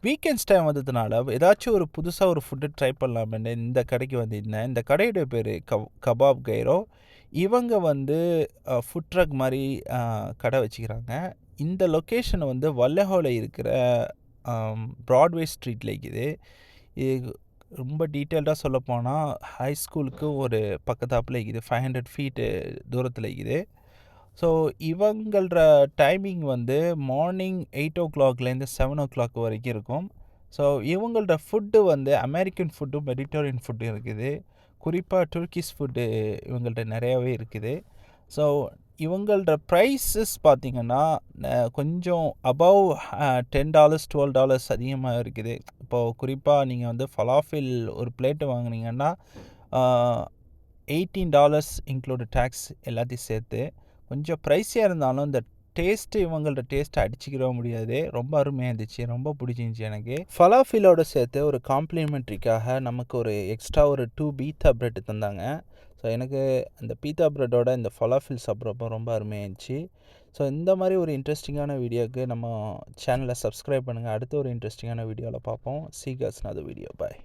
Weekends time வந்ததுனால ஏதாச்சும் ஒரு புதுசாக ஒரு ஃபுட்டு ட்ரை பண்ணலாமேன்னு இந்த கடைக்கு வந்திருந்தேன். இந்த கடையோட பேர் கபாப் கைரோ. இவங்க வந்து ஃபுட் ட்ரக் மாதிரி கடை வச்சுக்கிறாங்க. இந்த லொக்கேஷன் வந்து வல்லஹோவில் இருக்கிற ப்ராட்வே ஸ்ட்ரீட்டில் இருக்குது. இது ரொம்ப டீட்டெயில்டாக சொல்லப்போனால் ஹை ஸ்கூலுக்கு ஒரு பக்கத்தாப்பில் இருக்குது. 500 ஃபீட்டு தூரத்தில் இருக்குது. ஸோ இவங்களோட டைமிங் வந்து மார்னிங் 8 o'clockலேருந்து 7 o'clock வரைக்கும் இருக்கும். ஸோ இவங்களோட ஃபுட்டு வந்து அமெரிக்கன் ஃபுட்டும் மெடிட்டரேனியன் ஃபுட்டும் இருக்குது. குறிப்பாக துர்க்கிஷ் ஃபுட்டு இவங்கள்ட்ட நிறையாவே இருக்குது. ஸோ இவங்களோட ப்ரைஸஸ் பார்த்திங்கன்னா கொஞ்சம் அபவ் $10 $12 அதிகமாக இருக்குது. இப்போது குறிப்பாக நீங்கள் வந்து ஃபலாஃபில் ஒரு பிளேட்டு வாங்கினீங்கன்னா $18 இன்க்ளூடு டேக்ஸ் எல்லாத்தையும் சேர்த்து. கொஞ்சம் ப்ரைஸியாக இருந்தாலும் இந்த டேஸ்ட்டு இவங்களோட டேஸ்ட்டை அடிச்சிக்கிற முடியாது. ரொம்ப அருமையாக இருந்துச்சு, ரொம்ப பிடிச்சிருந்துச்சி எனக்கு. ஃபலாஃபிலோடு சேர்த்து ஒரு காம்ப்ளிமெண்ட்ரிக்காக நமக்கு ஒரு எக்ஸ்ட்ரா ஒரு 2 பீத்தா ப்ரெட் தந்தாங்க. ஸோ எனக்கு அந்த பீத்தா ப்ரெட்டோட இந்த ஃபலாஃபில் சாப்பிட்றப்போ ரொம்ப அருமையாக இருந்துச்சு. ஸோ இந்த மாதிரி ஒரு இன்ட்ரெஸ்டிங்கான வீடியோவுக்கு நம்ம சேனலை சப்ஸ்கிரைப் பண்ணுங்கள். அடுத்த ஒரு இன்ட்ரெஸ்டிங்கான வீடியோவில் பார்ப்போம். See you guys in another video. Bye.